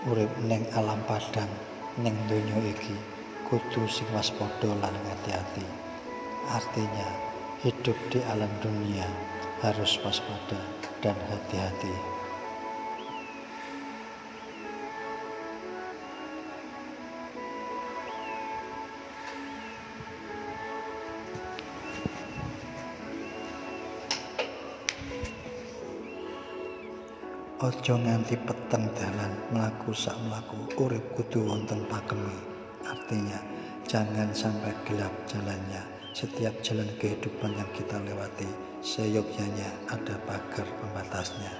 urip ning alam padang ning donya iki kudu sing waspada lan ngati-ati. Artinya, hidup di alam dunia harus waspada dan hati-hati. Ojo nganti peteng dalan mlaku sak mlaku urip kudu wonten pakeme. Artinya, jangan sampai gelap jalannya. Setiap jalan kehidupan yang kita lewati, seyogyanya ada pagar pembatasnya.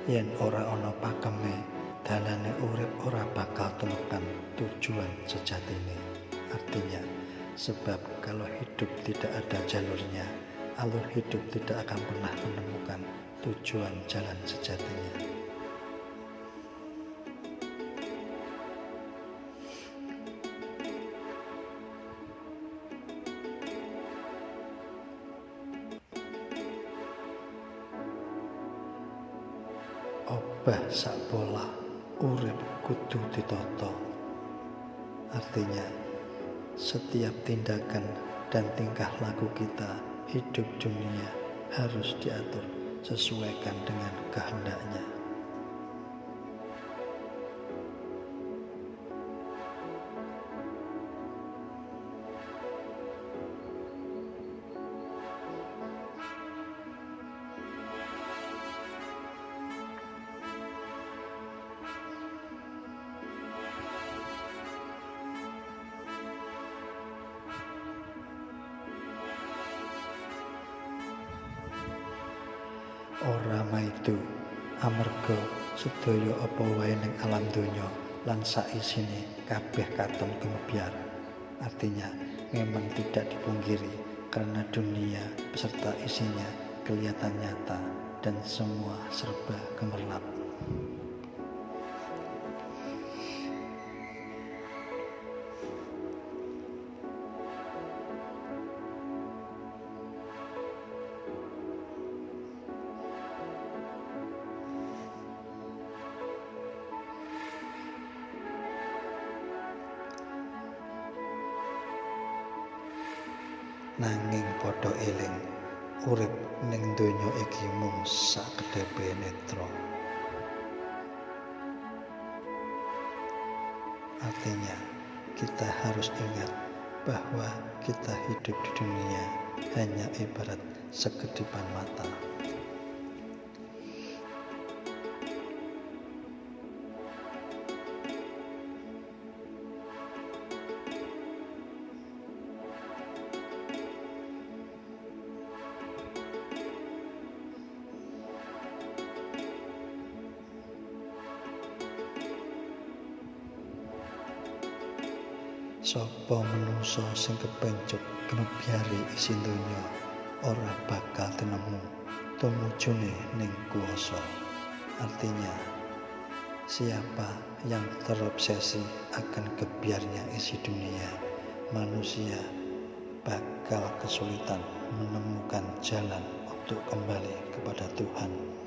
Yen ora ana pakeme, dalane urip ora bakal temukan tujuan sejatine. Artinya, sebab kalau hidup tidak ada jalurnya, alur hidup tidak akan pernah menemukan tujuan jalan sejatinya. Obah sak pola urip kudu ditata. Artinya, setiap tindakan dan tingkah laku kita hidup dunia harus diatur sesuaikan dengan kehendaknya. Ora maido amarga sedaya apa wae ning alam donya lan saisine kabeh katon gemebyar. Artinya, memang tidak dipungkiri karena dunia beserta isinya kelihatan nyata dan semua serba gemerlap. Nanging padha eling, urip ning donya iki mung sakedhepe netra. Artinya, kita harus ingat bahwa kita hidup di dunia hanya ibarat sekedipan mata. Sapa menungso sing kepencuk gemebyare isi donya ora bakal tinemu tumujune ning kuwasa. Artinya, siapa yang terobsesi akan gebyarnya isi dunia, manusia bakal kesulitan menemukan jalan untuk kembali kepada Tuhan.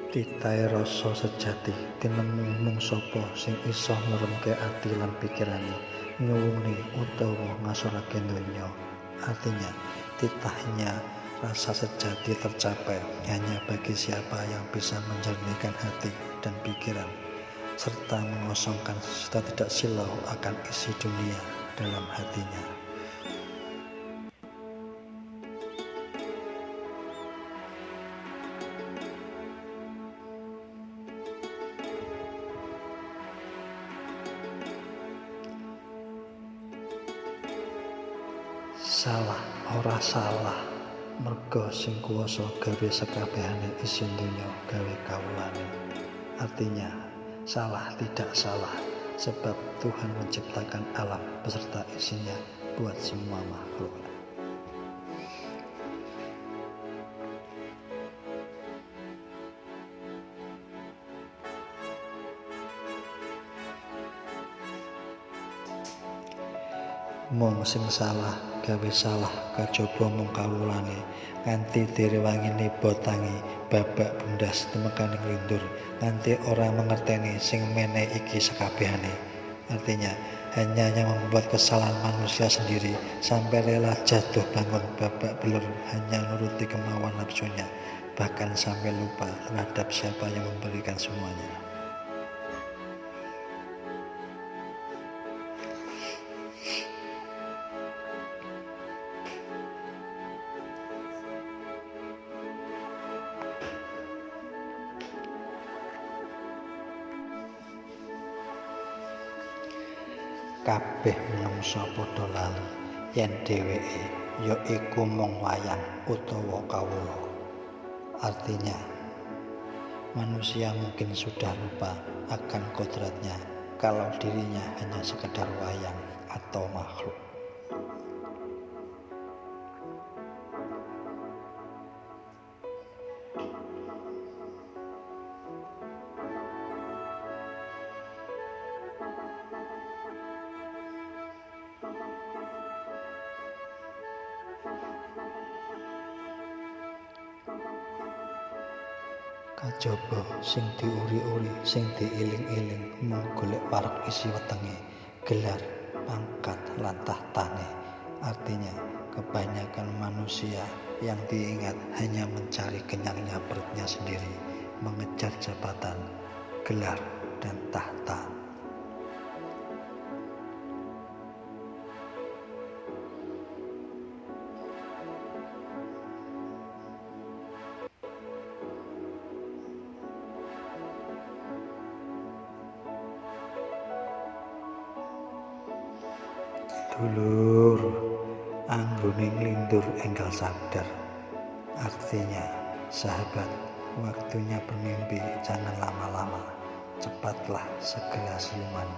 Titahe rasa sejati tinemu mung sapa sing isa ngremke ati lan pikirane, nyuwuni utawa ngasorake donya. Artinya, titahnya rasa sejati tercapai hanya bagi siapa yang bisa menjernihkan hati dan pikiran, serta mengosongkan serta tidak silau akan isi dunia dalam hatinya. Salah ora salah, merga sing kuwasa gawe sekabehane isin donya gawe kawulane. Artinya, salah tidak salah, sebab Tuhan menciptakan alam beserta isinya buat semua makhluk. Mung sing salah gawe salah kajaba mung kawulane, nganti direwangi neba tangi babak bundas temekaning lindur, nganti ora mengerteni sing meneh iki sekabehane. Artinya, hanya yang membuat kesalahan manusia sendiri sampai rela jatuh bangun babak belur hanya nuruti kemauan nafsunya, bahkan sampai lupa terhadap siapa yang memberikan semuanya. Kabeh menungsa padha lali yen dheweke ya iku mung wayang utawa kawula. Artinya, manusia mungkin sudah lupa akan kodratnya kalau dirinya hanya sekedar wayang atau makhluk. Kajaba sing diuri-uri, sing diiling-iling mung golek parek isi wetenge, gelar, pangkat lan tahtane. Artinya, kebanyakan manusia yang diingat hanya mencari kenyangnya perutnya sendiri, mengejar jabatan, gelar, dan tahta. Dulur, anggone nglindur enggal sadar. Artinya, sahabat, waktunya bermimpi jangan lama-lama. Cepatlah segera siuman.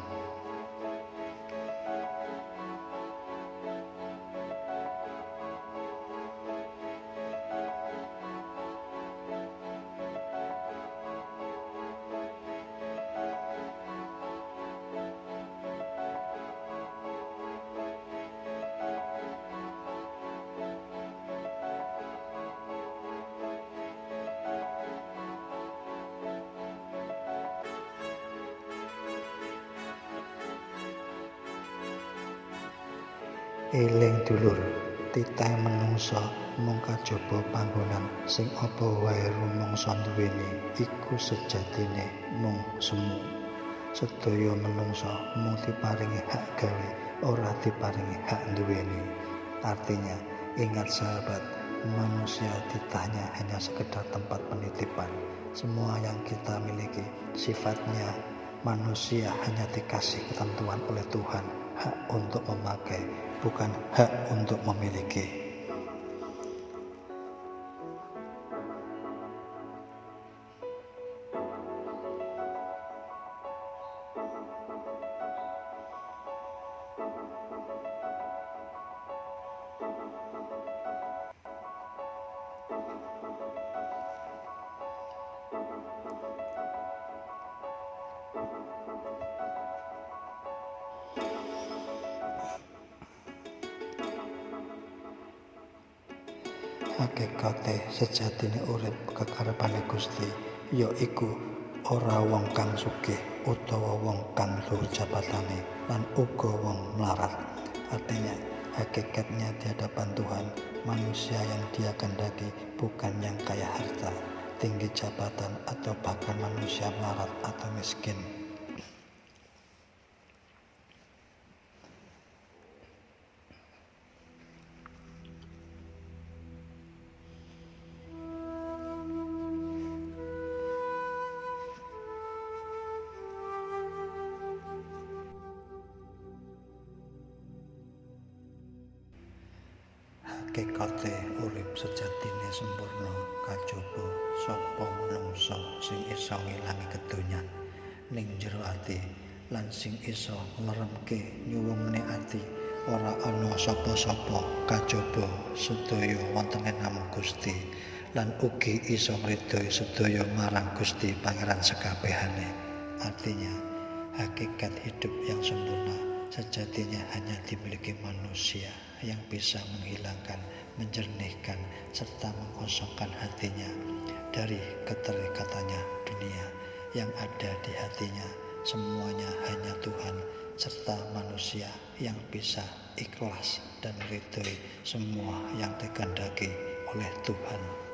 Eling dulur, titah menungsa mung kajaba panggonan sing apa wae rumangsa duweni iku sejatine mung semu. Sedaya menungsa mung diparingi hak gawe, ora diparingi hak duweni. Artinya, ingat sahabat, manusia titahnya hanya sekedar tempat penitipan. Semua yang kita miliki sifatnya manusia hanya dikasih ketentuan oleh Tuhan, hak untuk memakai, bukan hak untuk memiliki. Hakikate sejatine urip kekarepane Gusti ya iku ora wong kang sugih utawa wong kang luhur jabatane lan uga wong melarat. Artinya, hakikatnya di hadapan Tuhan, manusia yang dia kehendaki bukan yang kaya harta, tinggi jabatan, atau bahkan manusia melarat atau miskin. Hakikate urip sejatine sempurna kajaba sapa manungsa sing isa ngilangi kedonyan ning jero ati lan sing isa ngremke nyuwungne ati ora ana sapa-sapa kajaba sedaya wonten ing namung Gusti lan ugi isa ngridhoi sedaya marang Gusti Pangeran sekabehane. Artinya hakikat hidup yang sempurna sejatinya hanya dimiliki manusia yang bisa menghilangkan, menjernihkan, serta mengosongkan hatinya dari keterikatannya dunia yang ada di hatinya. Semuanya hanya Tuhan serta manusia yang bisa ikhlas dan meridhoi semua yang dikehendaki oleh Tuhan.